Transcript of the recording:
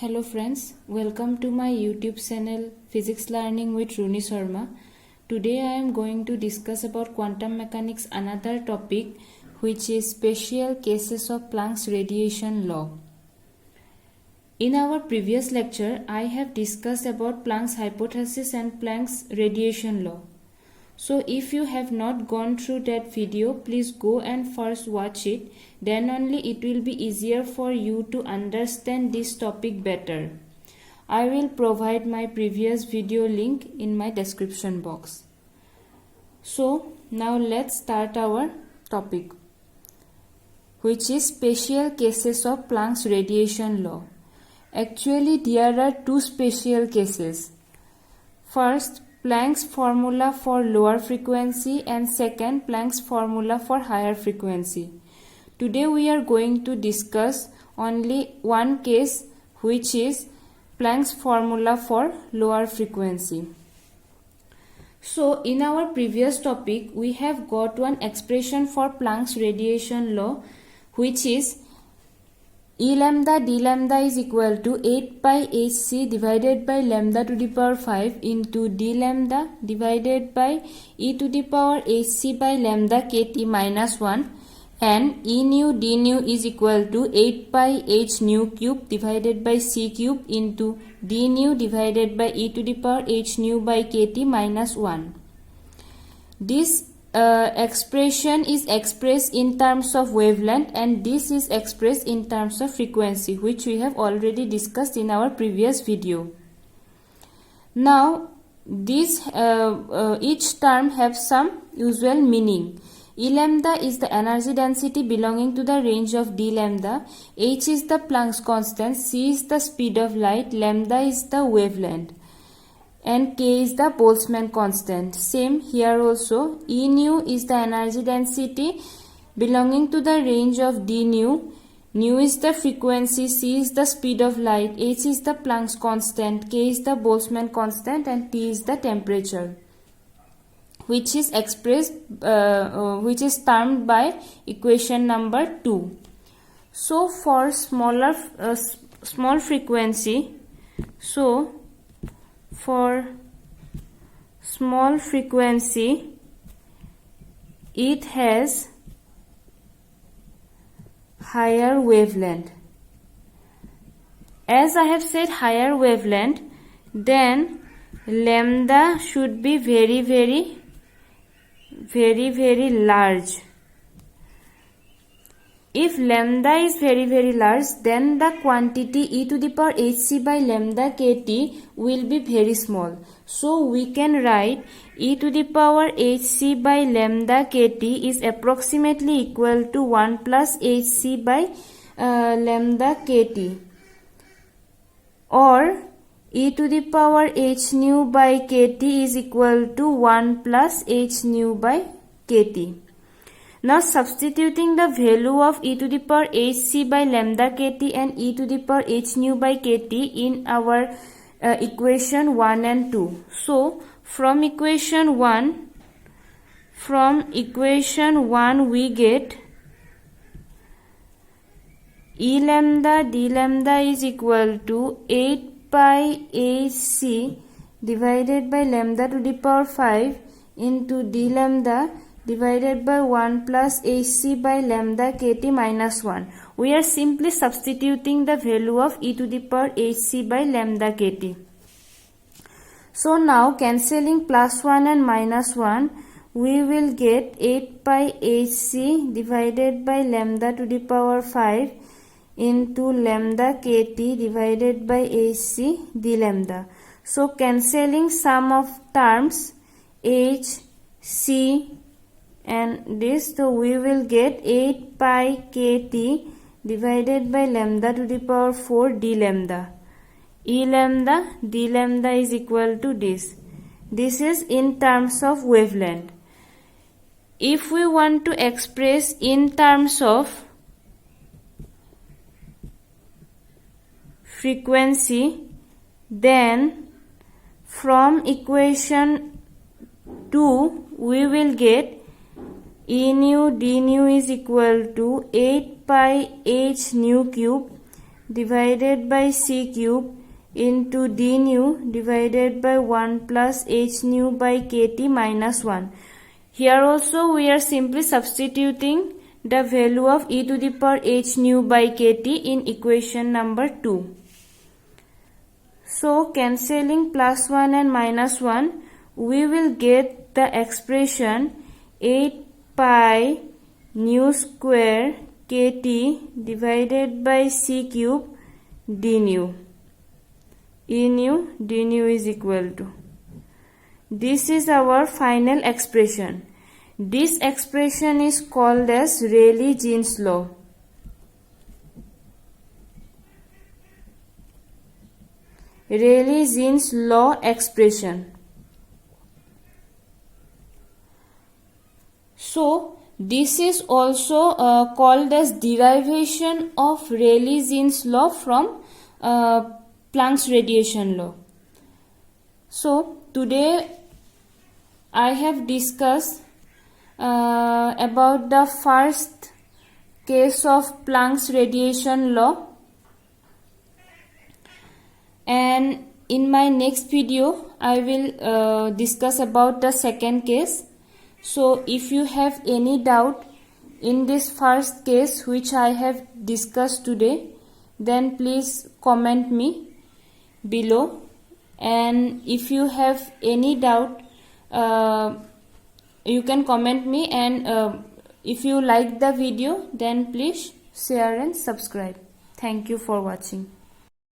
Hello friends, welcome to my YouTube channel Physics Learning with Runi Sharma. Today I am going to discuss about quantum mechanics, another topic which is special cases of Planck's radiation law. In our previous lecture I have discussed about Planck's hypothesis and Planck's radiation law. So if you have not gone through that video, please go and first watch it. Then only it will be easier for you to understand this topic better. I will provide my previous video link in my description box. So now let's start our topic, which is special cases of Planck's radiation law. Actually, there are two special cases. First, Planck's formula for lower frequency, and second, Planck's formula for higher frequency. Today we are going to discuss only one case, which is Planck's formula for lower frequency. So in our previous topic we have got one expression for Planck's radiation law, which is E lambda d lambda is equal to 8 pi hc divided by lambda to the power 5 into d lambda divided by e to the power hc by lambda kt minus 1, and E nu d nu is equal to 8 pi h nu cube divided by c cube into d nu divided by e to the power h nu by kt minus 1. This expression is expressed in terms of wavelength, and this is expressed in terms of frequency, which we have already discussed in our previous video. Now this each term have some usual meaning. E lambda is the energy density belonging to the range of d lambda, h is the Planck's constant, c is the speed of light, lambda is the wavelength, and k is the Boltzmann constant. Same here also, E nu is the energy density belonging to the range of d nu, nu is the frequency, c is the speed of light, h is the Planck's constant, k is the Boltzmann constant, and T is the temperature, which is expressed which is termed by equation number 2. So for small frequency, so for small frequency it has higher wavelength. As I have said higher wavelength, then lambda should be very large. If lambda is very large, then the quantity e to the power hc by lambda kt will be very small. So we can write e to the power hc by lambda kt is approximately equal to 1 plus hc by lambda kt, or e to the power h nu by kt is equal to 1 plus h nu by kt. Now substituting the value of e to the power hc by lambda kt and e to the power h nu by kt in our equation 1 and 2. So from equation 1 we get E lambda d lambda is equal to 8 pi hc divided by lambda to the power 5 into d lambda divided by 1 plus hc by lambda kt minus 1. We are simply substituting the value of e to the power hc by lambda kt. So now cancelling plus 1 and minus 1, we will get 8 pi hc divided by lambda to the power 5 into lambda kt divided by hc d lambda. So cancelling sum of terms h, c and this, so we will get 8 pi kt divided by lambda to the power 4 d lambda. E lambda d lambda is equal to this. This is in terms of wavelength. If we want to express in terms of frequency, then from equation 2 we will get E nu d nu is equal to 8 pi h nu cube divided by c cube into d nu divided by 1 plus h nu by kt minus 1. Here also we are simply substituting the value of e to the power h nu by kt in equation number 2. So cancelling plus 1 and minus 1, we will get the expression 8 pi nu square kt divided by c cube d nu. E nu d nu is equal to. This is our final expression. This expression is called as Rayleigh-Jeans law. Rayleigh-Jeans law expression. So this is also called as derivation of Rayleigh-Jeans law from Planck's radiation law. So today I have discussed about the first case of Planck's radiation law, and in my next video I will discuss about the second case. So if you have any doubt in this first case which I have discussed today, then please comment me below, and if you have any doubt you can comment me, and if you like the video then please share and subscribe. Thank you for watching.